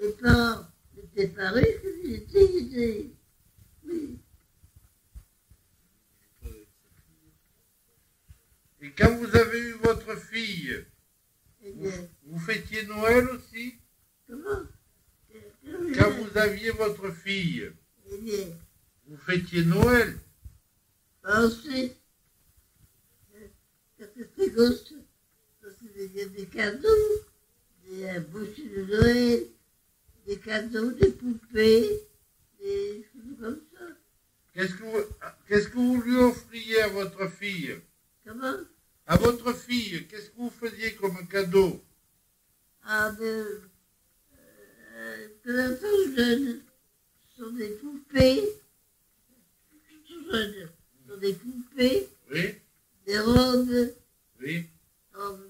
mes parents n'étaient pas riches, ils étaient. Oui. Et quand vous avez eu votre fille, Eh bien, vous fêtiez Noël aussi? comment? Quand vous aviez votre fille, Eh bien, vous fêtiez Noël? ensuite, quand j'étais gosse, il y a des cadeaux, des bouchées de Noël, des cadeaux, des poupées, des choses comme ça. Qu'est-ce que vous lui offriez à votre fille? Comment? À votre fille, qu'est-ce que vous faisiez comme cadeau? Ah, ben, de l'enfant jeune, ce sont des poupées, tout jeunes, ce sont des poupées, Oui, des robes, oui. robes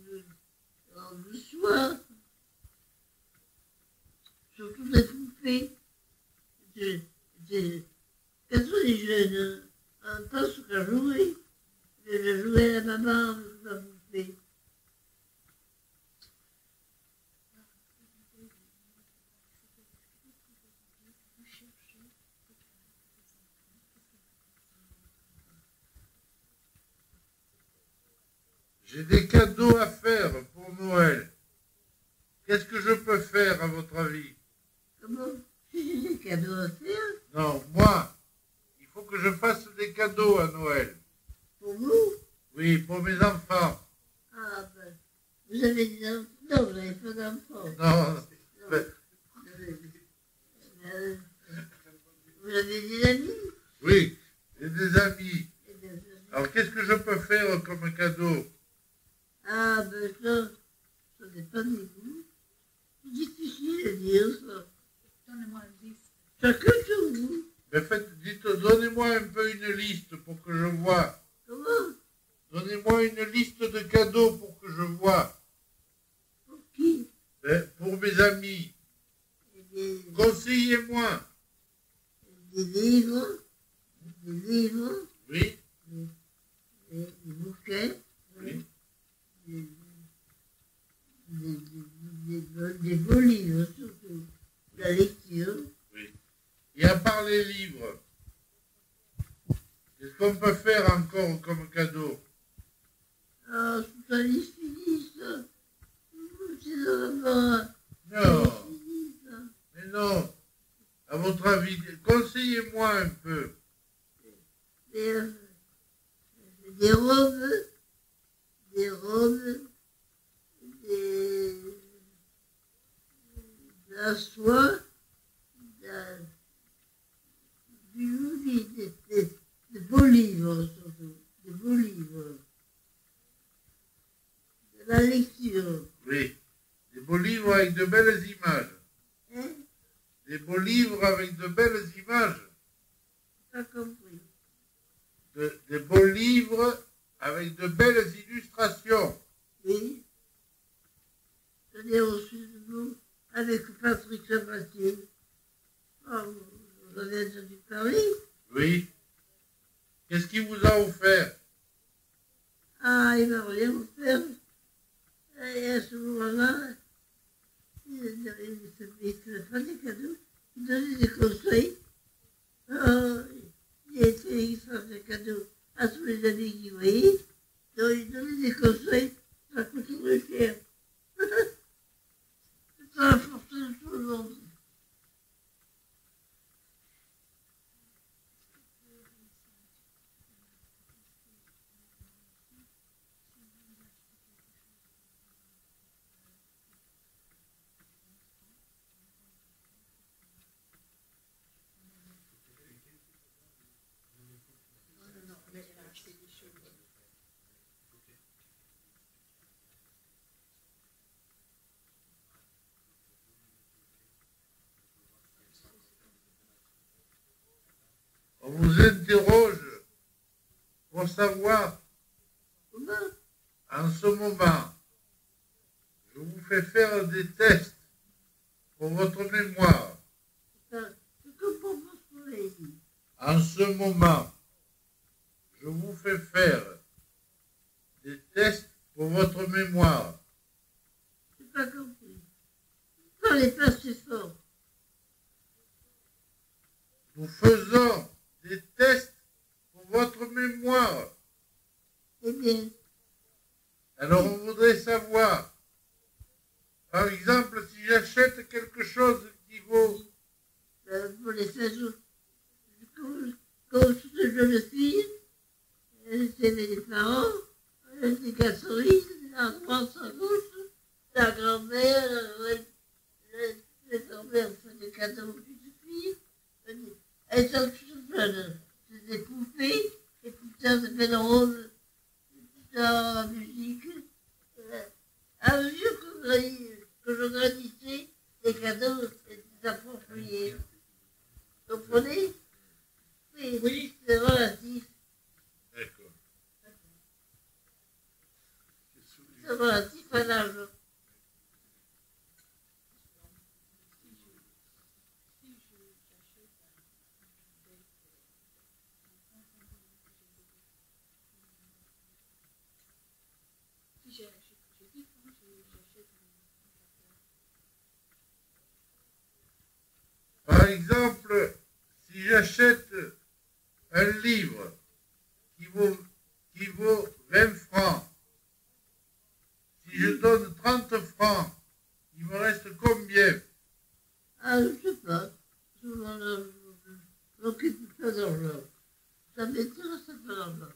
de soie, surtout des poupées. Quand on est jeune, on pense qu'à jouer. Je jouais à la maman avec ma poupée. J'ai des cadeaux à faire pour Noël. Qu'est-ce que je peux faire à votre avis? Comment? Si j'ai des cadeaux à faire, Non, moi, il faut que je fasse des cadeaux à Noël. pour vous, Oui, pour mes enfants. ah ben, vous avez des enfants? Non, vous n'avez pas d'enfants. Non, Non. ben, Vous avez des amis? oui, j'ai des amis. Eh bien, Alors, qu'est-ce que je peux faire comme cadeau? ah ben ça dépend de vous. C'est difficile à dire ça. Donnez-moi une liste. Chacun sur vous. Ben, donnez-moi un peu une liste pour que je vois. Comment? Donnez-moi une liste de cadeaux pour que je vois. Pour qui? Ben, pour mes amis. Eh bien, Conseillez-moi. des livres, Oui, des bouquets, oui. des beaux livres surtout. La lecture. Oui. Et à part les livres, qu'est-ce qu'on peut faire encore comme cadeau? Ah, c'est pas les finis, ça. C'est vraiment. Non, mais non. À votre avis, conseillez-moi un peu. Des robes, des, de la soie, de beaux livres surtout, de beaux livres, de la lecture. Oui, des beaux livres avec de belles images. Hein? Des beaux livres avec de belles images. Pas compris. Des beaux livres avec de belles illustrations. Oui. Je l'ai reçu de vous avec Patrick Sabatier. Oh, vous avez entendu parler? Oui. Qu'est-ce qu'il vous a offert? Ah, il m'a rien offert. Et à ce moment-là, il ne faisait pas des cadeaux, il donnait des conseils. Oh, il était extra des cadeaux à tous les amis qui voyaient. Donc il donnait des conseils, ça coûte très cher. C'est pas la force de tout le monde. On vous interroge pour savoir, Comment? en ce moment, je vous fais faire des tests pour votre mémoire. Je comprends pas ce que vous avez dit. En ce moment, je vous fais faire des tests pour votre mémoire. J'ai pas compris. Parlez pas si fort. Nous faisons des tests pour votre mémoire. Eh bien, Alors on voudrait savoir, par exemple, si j'achète quelque chose qui vaut, pour les 16 jours, comme toute jeune fille, c'est les parents, des casseries, la droite, à gauche, la grand-mère, la grand-mère fait des cadeaux aux petites filles. Elles sont toutes jeunes. C'est des poupées, des poupées de belles roses, dans la musique. À mesure que je grandissais, les cadeaux étaient appropriés. Vous comprenez? Oui, c'est relatif. d'accord, C'est relatif à l'âge. par exemple, si j'achète un livre qui vaut 20 francs, si je donne 30 francs, il me reste combien? Ah, je ne sais pas. Je m'occupe pas d'argent. Ça m'intéresse pas d'argent.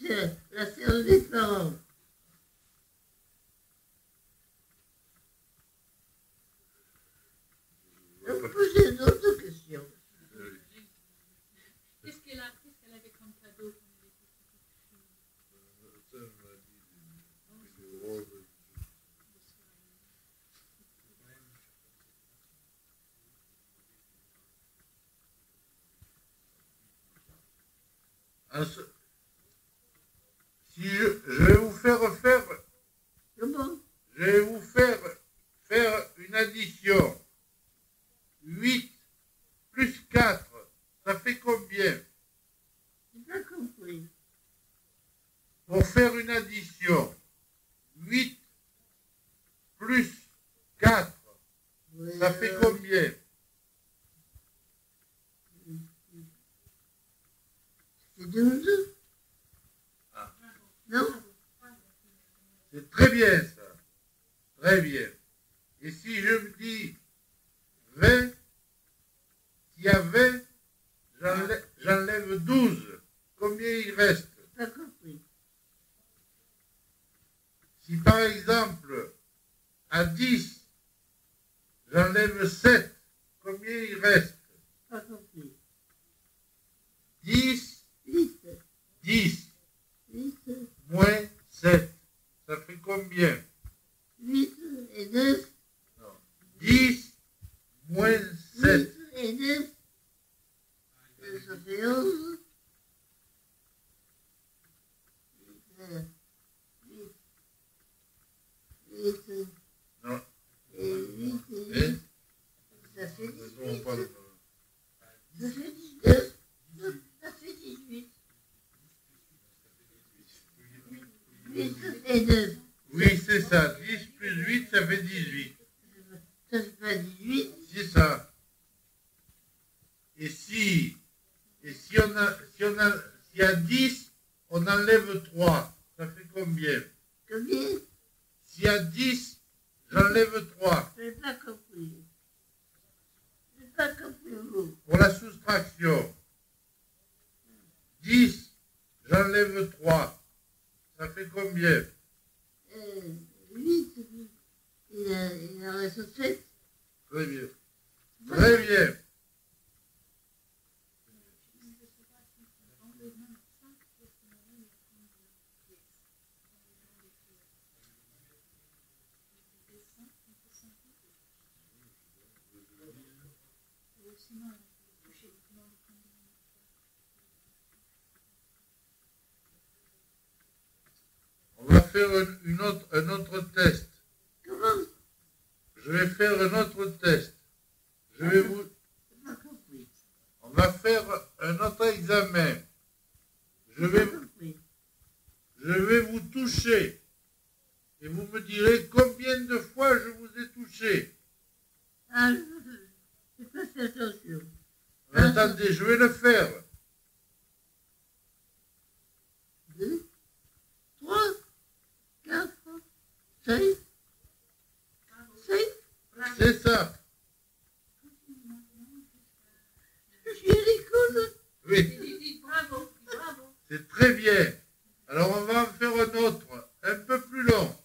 C'est l'affaire des parents. Donc, posez une autre question. Qu'est-ce qu'elle avait comme cadeau quand elle était Si je vais vous faire Comment? je vais vous faire une addition. 8 plus 4, ça fait combien? J'ai pas compris. Pour faire une addition, 8 plus 4, Oui, ça fait combien? C'est 12. Ah. Non? C'est très bien ça. Très bien. Et si je me dis 20, s'il y a 20, j'enlève 12. Combien il reste? Pas compris. Si par exemple, à 10, j'enlève 7, combien il reste? Pas compris. 10, 8. 10, 8. moins 7, ça fait combien? 8 et 9. Non. 10, moins 7. 8 et 9. Ça fait 11. 8. Non. Et 8 et Hein? 8. Ça fait 18. Pas Ça fait 19. Ça fait 18. 8 et 9. Oui, c'est ça. 10 plus 8, ça fait 18. Ça fait pas 18. C'est ça. Et si s'il y a 10, on enlève 3, ça fait combien? Combien? S'il y a 10, j'enlève 3. Je n'ai pas compris. Je n'ai pas compris vous. Pour la soustraction, 10, j'enlève 3. Ça fait combien? 8. Il en reste 7. Très bien. Très bien. On va faire un autre test. Comment? Je vais faire un autre test. Je vais vous... Je n'ai pas compris. On va faire un autre examen. Je Je n'ai vais, pas compris. je vais vous toucher. Et vous me direz combien de fois je vous ai touché. Ah, je n'ai pas fait attention. Attendez. Attendez, je vais le faire. 2, 3, 4, 5, 5. C'est ça. Je suis à l'école. Oui, Bravo, bravo. c'est très bien. Alors on va en faire un autre, un peu plus long.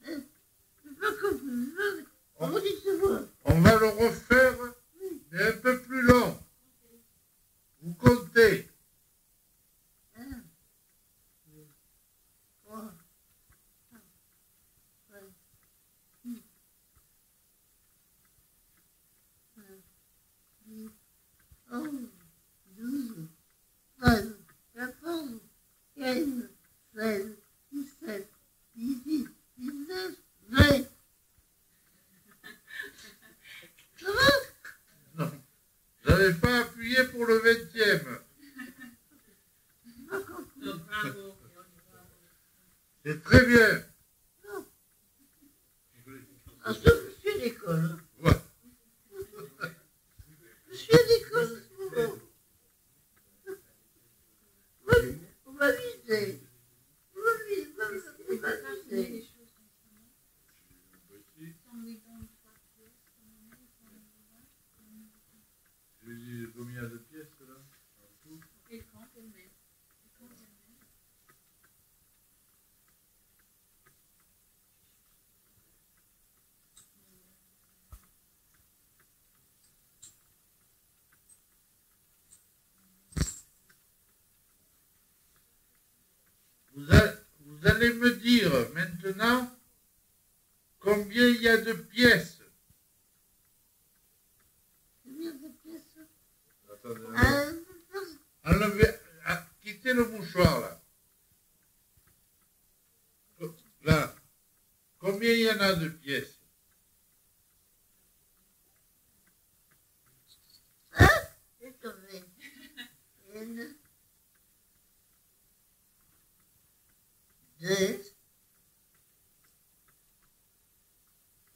Je n'ai pas compris. On dit c'est moi. On va le refaire, mais un peu plus long. Vous comptez. 1, 2, 3, 4, 5, 6, 7, 8, 11, 12, 13, 14, 15, 16, 17, 18, 19, 20. Ça va? Non, j'avais pas appuyé pour le 20e. J'ai pas compris. Bravo. C'est très bien. Non. Ah, sauf que je suis à l'école. Ouais. Je suis à l'école en ce moment. On va viser. On va viser. On va viser. Je dis combien de pièces là en tout? Et quand elle met. Vous allez me dire maintenant combien il y a de pièces. Combien de pièces? Attendez, enlevez, quittez le mouchoir là. Là, combien il y en a de pièces? J'ai trouvé. Une, deux,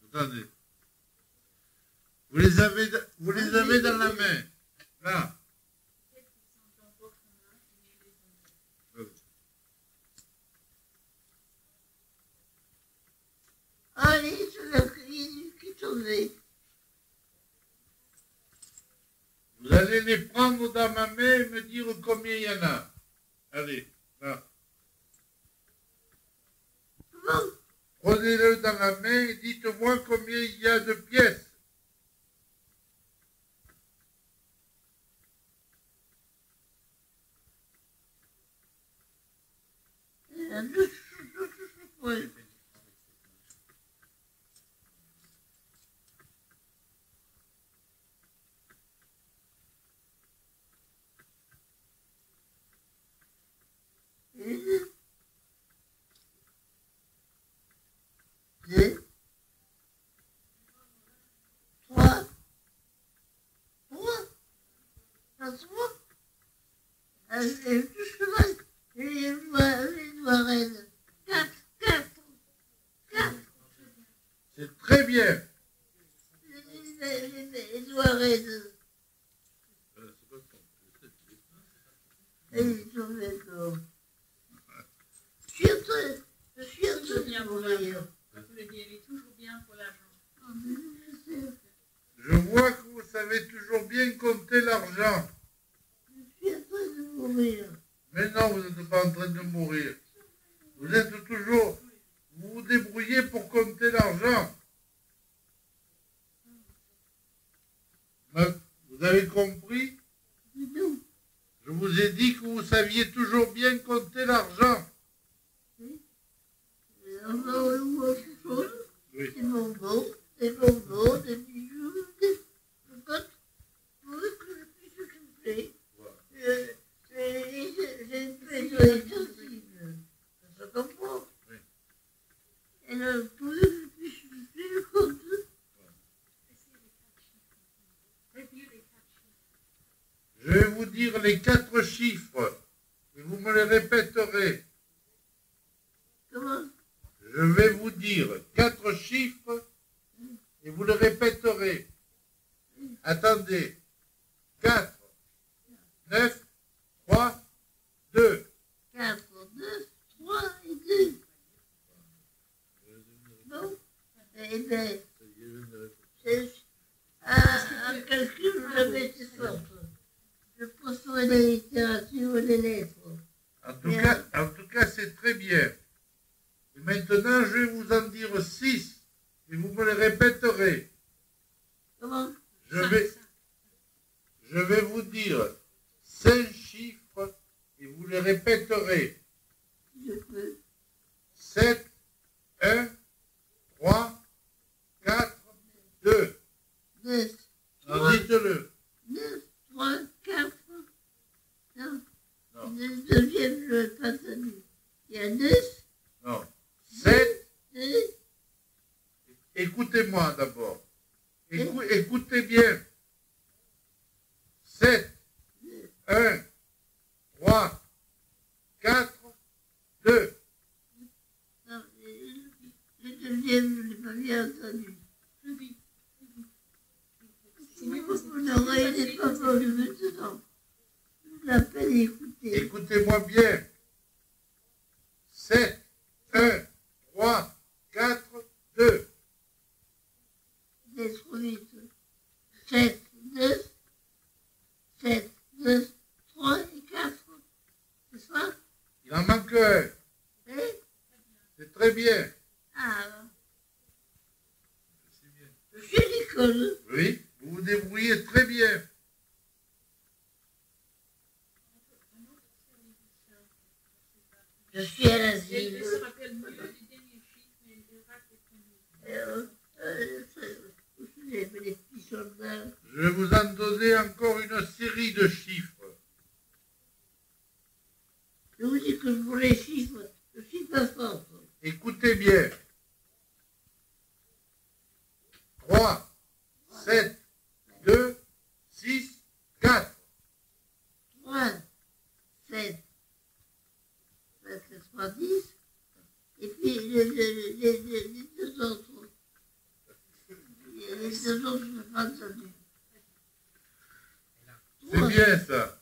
Attendez. Vous les avez dans la main. Là. allez, je l'ai pris, qui tournait. Vous allez les prendre dans ma main et me dire combien il y en a. Allez, là. Comment? Prenez-le dans la main et dites-moi combien il y a de pièces. Ouais. Une, deux, trois, trois, les doigts raides. Quatre. C'est très bien. Les doigts raides. Et ils sont d'accord. Je suis en train de mourir. Ça veut dire, elle est toujours bien pour l'argent. Je vois que vous savez toujours bien compter l'argent. Je suis en train de mourir. Mais non, vous n'êtes pas en train de mourir. Vous êtes toujours... Vous vous débrouillez pour compter l'argent. Vous avez compris? Non. Je vous ai dit que vous saviez toujours bien compter l'argent. On va autre chose. Oui. Des bonbons, des bijoux, des cocottes. Pour que je puisse s'occuper. J'ai une pédale sensible. Ça se comprend. Oui. Et alors, pour que je puisse faire le compte. Je vais vous dire les 4 chiffres et vous me les répéterez. Comment? Je vais vous dire 4 chiffres et vous les répéterez. Attendez. bien, Ça y est, je viens de répondre. un calcul, je mets tes forces. Je poursuis la littérature et les lettres. En tout cas, c'est très bien. Et maintenant, je vais vous en dire 6 et vous me les répéterez. Comment? Je vais vous dire 5 chiffres et vous les répéterez. Je peux. 7, 1, 3, 4, 2. 9, Alors dites-le. 9, 3, 4. Non. Non. Le deuxième, je n'ai pas tenu. Il y a 9, Non. 7. 2, Écoutez-moi d'abord. Écoutez bien. 7, 1, 3, 4, 2. non, le deuxième, je n'ai pas bien entendu. L'oreille n'est pas bonne maintenant. Je l'appelle écouter. Écoutez-moi bien. 7, 1, 3, 4, 2. C'est trop vite. 7, 2, 7, 2, 3 et 4. C'est ça? Il en manque un. Hein? C'est très bien. Ah, C'est bien. je suis à l'école. Oui, vous vous débrouillez très bien. Je suis à Elle l'asile. se rappelle mieux du dernier chiffre, mais elle verra que Vous savez, les petits soldats. Je vais vous en donner encore une série de chiffres. Je vous dis que pour les chiffres, je ne suis pas forte. Écoutez bien. 3, 7, 2, 6, 4. 3, 7, 3, 10. Et puis les deux autres. Les deux autres, je n'ai pas entendu. C'est bien ça.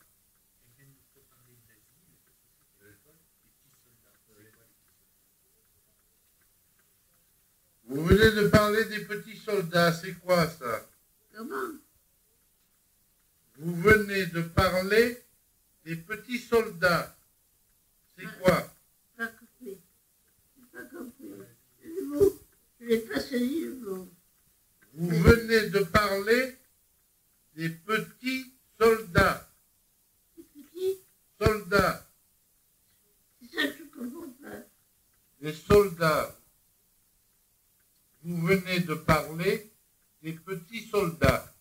Vous venez de parler des petits soldats, c'est quoi ça? Comment? Vous venez de parler des petits soldats. C'est quoi? Pas compris. Je n'ai pas compris. Le mot, je n'ai pas saisi le mot. Vous venez de parler des petits soldats. Les petits, Soldats. c'est ça que je ne comprends pas. Des soldats. Vous venez de parler des petits soldats.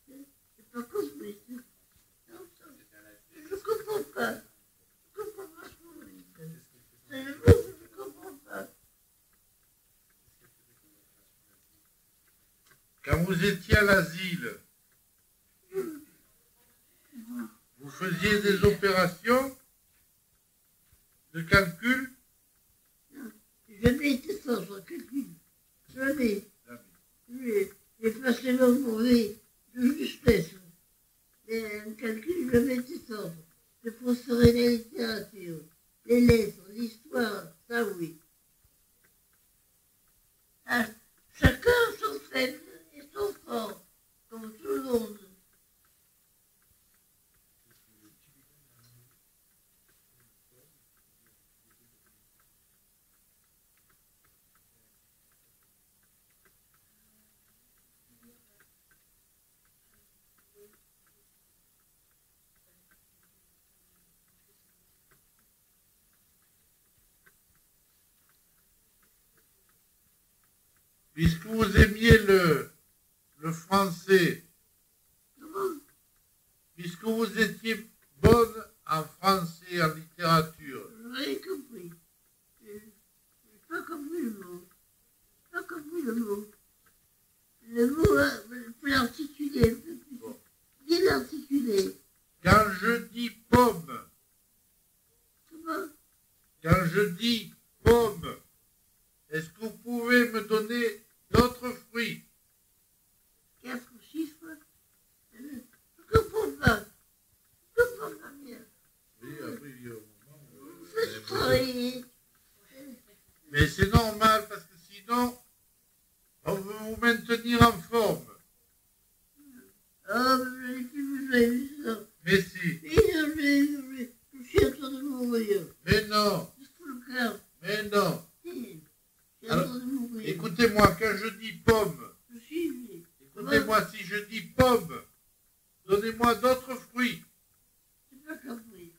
Je n'ai pas compris. Non, je ne comprends pas. Je ne comprends pas ce que vous dites. C'est le mot que je ne comprends pas. Quand vous étiez à l'asile, vous faisiez des opérations de calcul. Jamais été fort sur calcul. Jamais. J'ai passé mon vie de justesse. Mais un calcul, jamais été fort. Je professerai la littérature, les lettres, l'histoire, ça oui. Ah, chacun son faible et son fort, comme tout le monde. Puisque vous aimiez le français, Comment? puisque vous étiez bonne en français, en littérature, Je n'ai compris. Je n'ai pas compris le mot. Pas compris le mot. Le mot, il faut l'articuler un peu plus. Bien l'articuler. quand je dis pomme, Comment? quand je dis pomme, est-ce que vous pouvez me donner d'autres fruits? 4 chiffres. Je ne comprends pas. Je ne comprends pas bien. Oui, après, il y a un moment Vous faites travailler. mais c'est normal parce que sinon, Mais non. Si. J'ai Alors, envie de mourir. Écoutez-moi, quand je dis pomme, Je suis. écoutez-moi, si je dis pomme, donnez-moi d'autres fruits. J'ai pas compris.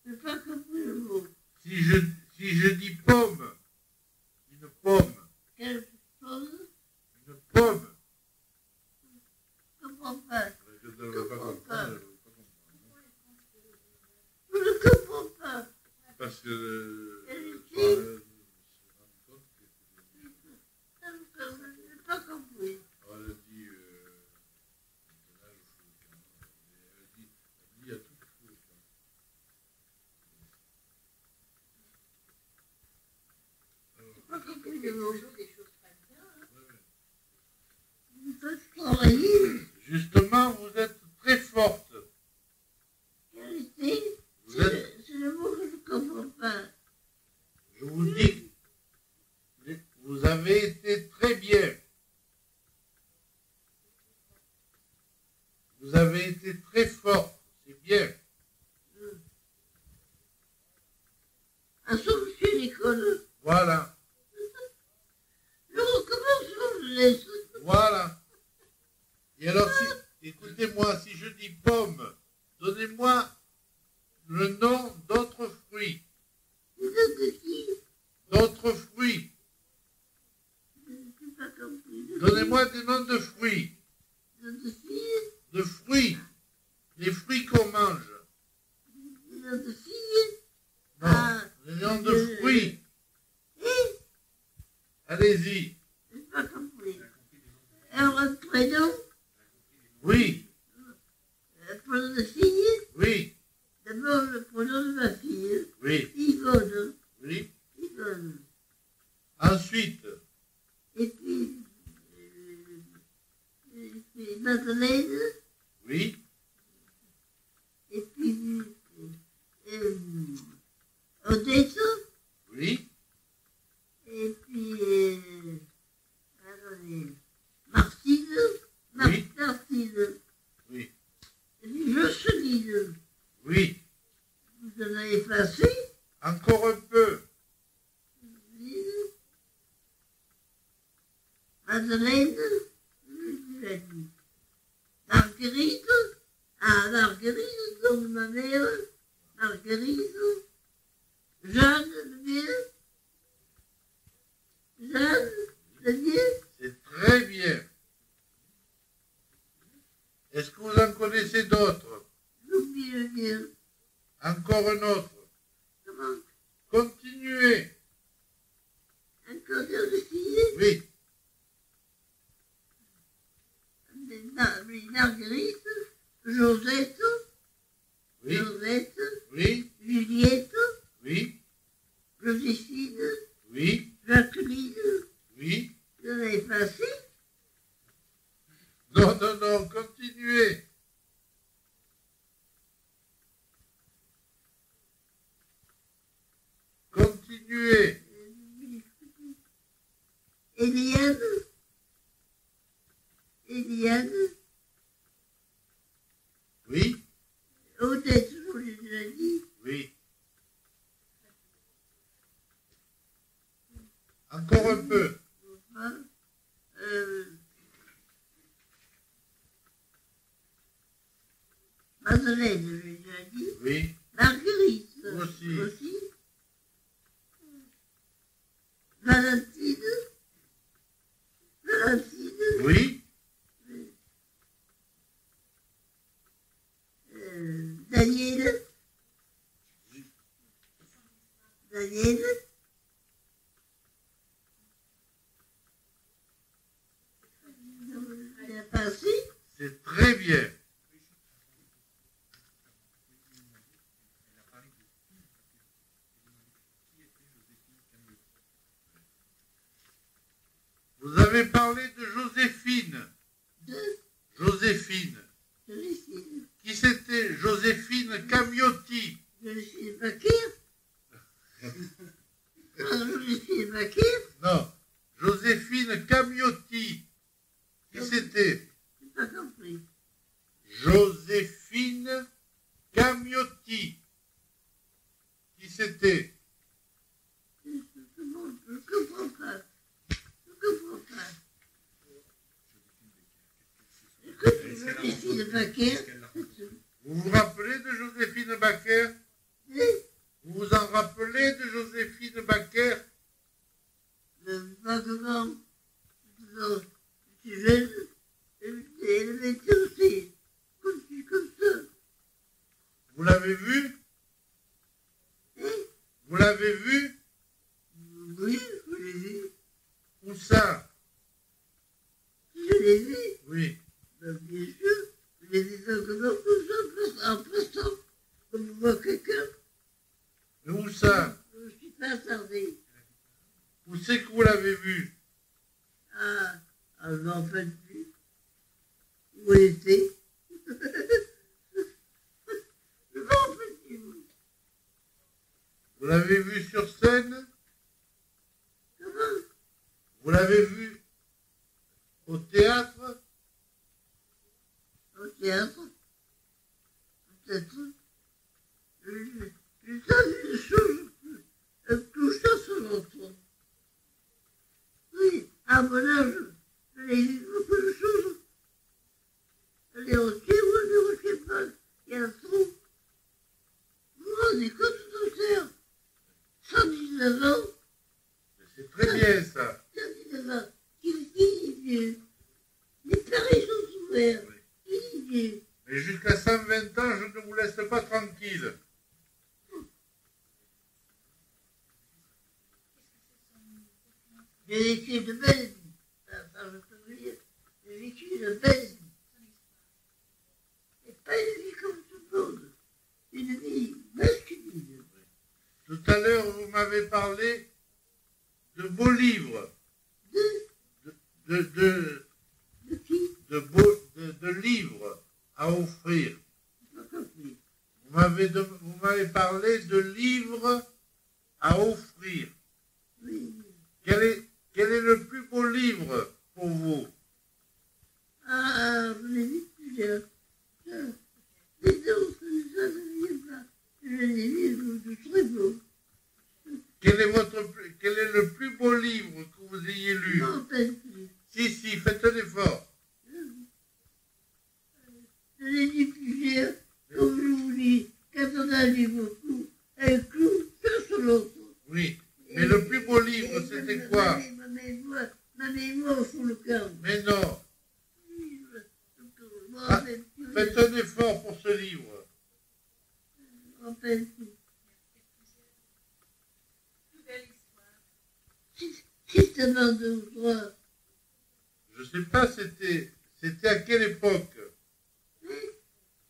J'ai pas compris le mot. Si je dis pomme, une pomme, Quelle chose? une pomme. Je comprends pas. Je ne veux pas comprendre. Je ne comprends pas. Parce que Je n'ai pas compris. on a dit, elle dit à tout fou. J'ai pas compris le mot. Des choses pas bien. Hein. Vous faites travailler. Justement, vous êtes très forte. Qualité, Vous êtes, c'est le mot que je ne comprends pas. je vous dis, vous avez été très bien. Vous avez été très forte. C'est bien. Un saut, je suis à l'école. Voilà. Je recommence, je laisse. Voilà. Et alors, écoutez-moi, si je dis pomme, donnez-moi le nom d'autres fruits. Vous êtes de qui? D'autres fruits. Je n'ai pas compris. Donnez-moi des noms de fruits. Vous êtes de filles? De fruits. Les fruits qu'on mange. Vous êtes de filles? Non. Ah, Les noms de fruits. Allez-y. je n'ai pas compris. Alors, un prénom? Oui. Un prénom de fille? Oui. D'abord, le prénom de ma fille. Oui. Yvonne. Oui. Yvonne. Ensuite. Et puis Madeleine. Oui. Et puis Odette. Oui. Et puis attendez, Martine. Oui. Martine. Oui. Et puis Jocelyne. Oui. Vous en avez passé? Encore un peu. Madeleine. Je l'ai dit. Marguerite. Ah, Marguerite, donc ma mère. Marguerite. Jeanne, le bien. Jeanne, le bien. C'est très bien. Est-ce que vous en connaissez d'autres? J'oublie le bien. Encore un autre. Comment? Continuez. Encore deux filles. Oui. Marguerite. Josette. Oui. Josette. Oui. Juliette. Oui. Joséphine. Oui. Jacqueline. Oui. Vous en avez passé? Non, non, non. Continuez. Continuez. Eliane. Eliane. Oui. Odette, je vous l'ai déjà dit. Oui. Encore un peu. Enfin, Madeleine, je l'ai déjà dit. Oui. Marguerite. Aussi. Valentine. Valentine. Oui. Daniel. Daniel. Bien passé. C'est très bien. Vous avez parlé de Joséphine. Joséphine. Joséphine. Qui c'était? Joséphine Camiotti. Joséphine Bakir. Joséphine Bakir. Non. Joséphine Camiotti. Qui c'était? J'ai pas compris. Joséphine Camiotti. Qui c'était? Baker, Vous vous rappelez de Joséphine Baker? Vous vous en rappelez de Joséphine Baker? vaguement, je suis jeune, elle était aussi comme ça. Vous l'avez vu? Vous l'avez vu? Oui, je l'ai vu. Où ça? Je l'ai vu. Oui. Bien sûr, je l'ai vu vaguement comme ça, en passant, comme on voit quelqu'un. Et où ça? Je ne suis pas attardé. Où c'est que vous l'avez vu? Je m'en rappelle plus. Où elle était. Je m'en rappelle plus. Vous l'avez vu sur scène? Comment? Vous l'avez vu au théâtre? Au théâtre. Peut-être. J'ai entendu des choses. Tout ça sur l'autre. Oui, à mon âge, j'ai vu beaucoup de choses. Elle est entière ou elle est entière pas. Il y a un trou. Moi, on est comme docteur. 119 ans. C'est très bien ça. 119 ans. Il est vieux. Les paris sont ouverts. Il est vieux. Mais jusqu'à 120 ans, je ne vous laisse pas tranquille. J'ai vécu une belle vie. Ça, je peux vous dire. J'ai vécu une belle vie. Et pas une vie comme tout le monde. Une vie masculine. Tout à l'heure, vous m'avez parlé de beaux livres. De qui? De livres à offrir. J'ai pas compris. Vous m'avez parlé de livres à offrir. Oui. Quel est le plus beau livre pour vous? Vous l'avez dit plusieurs. Les autres, ça ne vient pas. Je l'ai vu de très beau. Quel est le plus beau livre que vous ayez lu? Non, pas plus. Si, faites un effort. Je l'ai dit plusieurs. Comme je vous dis, quand on a lu beaucoup, un clou, ça sur l'autre. Oui. Mais le plus beau livre, c'était quoi? Ma mémoire sur le camp. Mais non. Faites un effort pour ce livre. Si ça m'a deux ou trois. Je sais pas, c'était à quelle époque?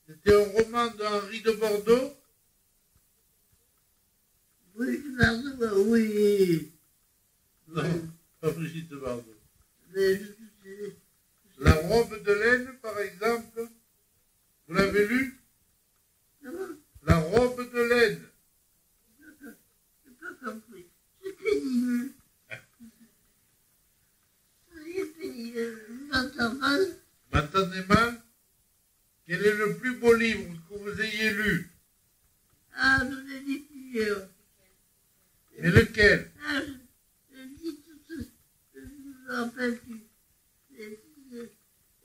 C'était un roman d'Henri de Bordeaux? Oui, oui. Non, pas Brigitte Bardot. Mais La robe de laine, par exemple, vous l'avez lu? comment? La robe de laine. Je n'ai pas compris. C'est pénible. C'est pénible. Je m'entends mal. M'entendez mal? Quel est le plus beau livre que vous ayez lu? Je l'ai dit plusieurs. Mais lequel? Je dis tout ça. Je ne me rappelle plus.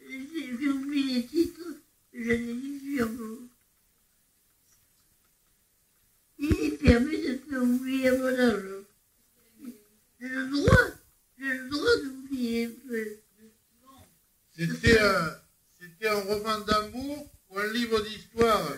J'ai oublié les titres. Je l'ai dit plusieurs mots. Il permet de faire oublier à mon âge. J'ai le droit d'oublier un peu. C'était un roman d'amour ou un livre d'histoire?